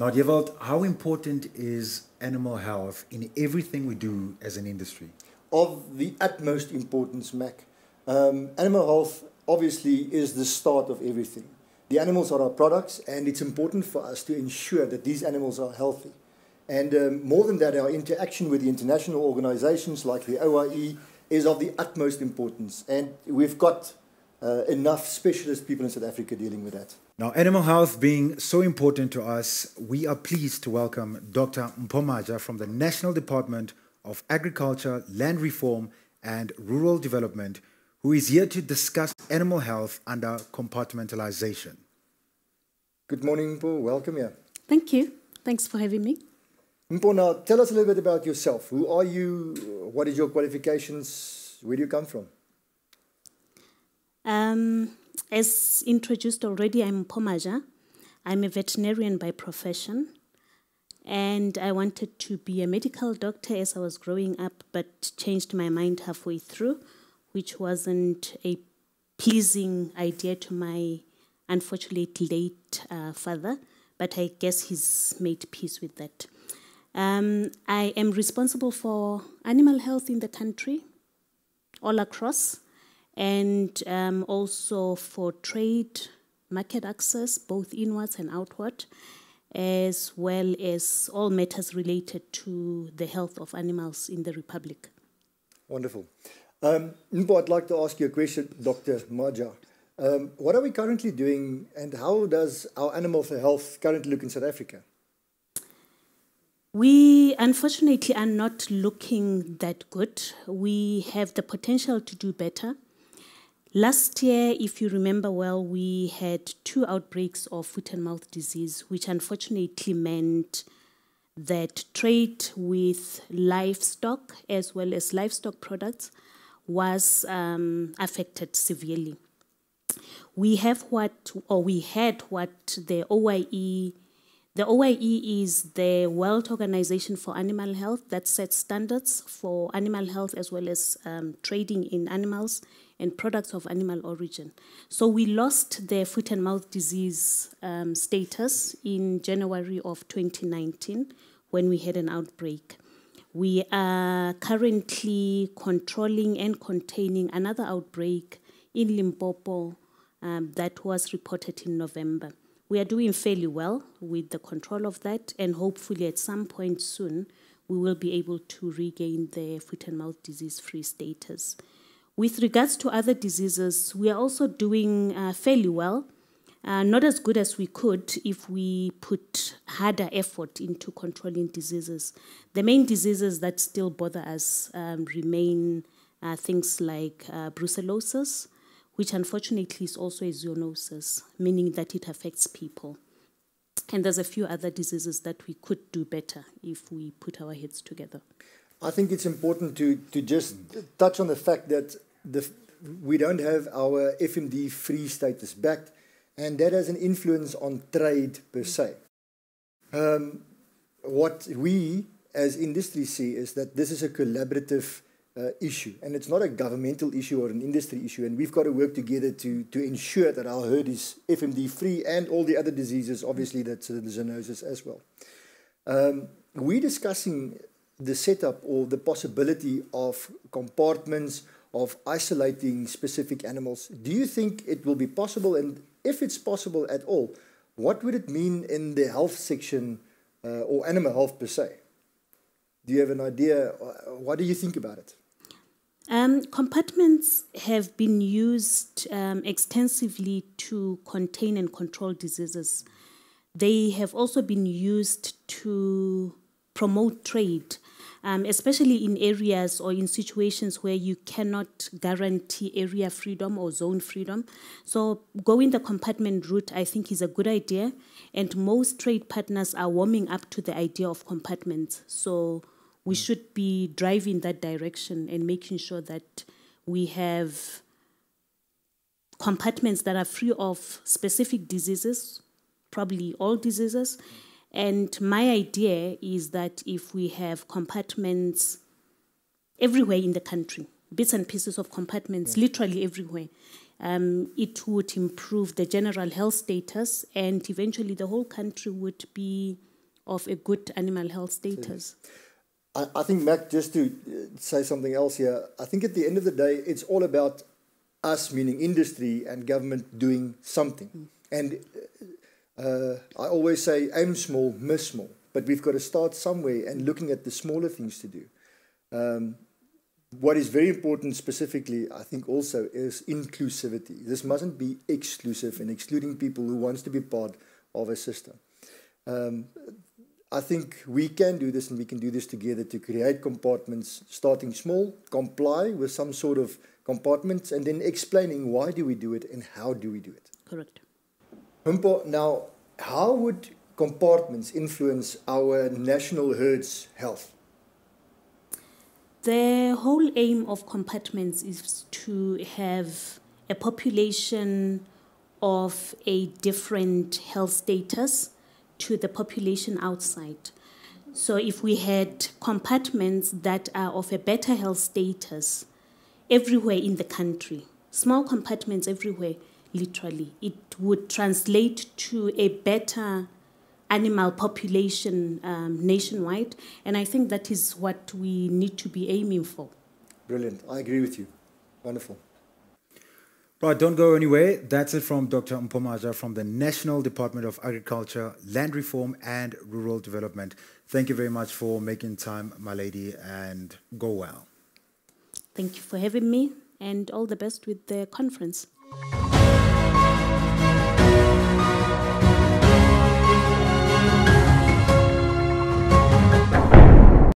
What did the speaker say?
Now, Dewald, how important is animal health in everything we do as an industry? Of the utmost importance, Mac. Animal health obviously is the start of everything. The animals are our products, and it's important for us to ensure that these animals are healthy. And more than that, our interaction with the international organizations like the OIE is of the utmost importance. And we've got enough specialist people in South Africa dealing with that. Now, animal health being so important to us, we are pleased to welcome Dr. Mpho Maja from the National Department of Agriculture, Land Reform and Rural Development, who is here to discuss animal health under compartmentalization. Good morning, Mpho. Welcome here. Thank you. Thanks for having me. Mpho, now tell us a little bit about yourself. Who are you? What is your qualifications? Where do you come from? As introduced already, I'm Mpho Maja. I'm a veterinarian by profession, and I wanted to be a medical doctor as I was growing up, but changed my mind halfway through, which wasn't a pleasing idea to my unfortunately late father, but I guess he's made peace with that. I am responsible for animal health in the country, all across, and also for trade, market access, both inwards and outward, as well as all matters related to the health of animals in the Republic. Wonderful. Mpho, I'd like to ask you a question, Dr. Maja. What are we currently doing, and how does our animal health currently look in South Africa? We unfortunately are not looking that good. We have the potential to do better. Last year, if you remember well, we had 2 outbreaks of foot and mouth disease, which unfortunately meant that trade with livestock as well as livestock products was affected severely. We had what the OIE. The OIE is the World Organization for Animal Health that sets standards for animal health as well as trading in animals and products of animal origin. So we lost the foot and mouth disease status in January of 2019 when we had an outbreak. We are currently controlling and containing another outbreak in Limpopo that was reported in November. We are doing fairly well with the control of that, and hopefully at some point soon, we will be able to regain the foot and mouth disease-free status. With regards to other diseases, we are also doing fairly well, not as good as we could if we put harder effort into controlling diseases. The main diseases that still bother us remain things like brucellosis, which unfortunately is also a zoonosis, meaning that it affects people. And there's a few other diseases that we could do better if we put our heads together. I think it's important to just touch on the fact that we don't have our FMD-free status back, and that has an influence on trade per se. What we as industry see is that this is a collaborative issue, and it's not a governmental issue or an industry issue, and we've got to work together to ensure that our herd is FMD free and all the other diseases, obviously that's the zoonosis as well. We're discussing the setup or the possibility of compartments, of isolating specific animals. Do you think it will be possible, and if it's possible at all, what would it mean in the health section or animal health per se? Do you have an idea? What do you think about it? Compartments have been used extensively to contain and control diseases. They have also been used to promote trade, especially in areas or in situations where you cannot guarantee area freedom or zone freedom. So going the compartment route, I think, is a good idea, and most trade partners are warming up to the idea of compartments. So we should be driving that direction and making sure that we have compartments that are free of specific diseases, probably all diseases. And my idea is that if we have compartments everywhere in the country, bits and pieces of compartments, literally everywhere, it would improve the general health status, and eventually the whole country would be of a good animal health status. I think, Mac, just to say something else here, I think at the end of the day, it's all about us, meaning industry and government, doing something. And I always say, aim small, miss small. But we've got to start somewhere and looking at the smaller things to do. What is very important specifically, I think also, is inclusivity. This mustn't be exclusive and excluding people who wants to be part of a system. I think we can do this, and we can do this together to create compartments, starting small, comply with some sort of compartments, and then explaining why do we do it and how do we do it. Correct. Mpho, now, how would compartments influence our national herd's health? The whole aim of compartments is to have a population of a different health status to the population outside. So if we had compartments that are of a better health status everywhere in the country, small compartments everywhere, literally, it would translate to a better animal population nationwide, and I think that is what we need to be aiming for. Brilliant. I agree with you. Wonderful. Right, don't go anywhere. That's it from Dr. Mpho Maja from the National Department of Agriculture, Land Reform and Rural Development. Thank you very much for making time, my lady, and go well. Thank you for having me, and all the best with the conference.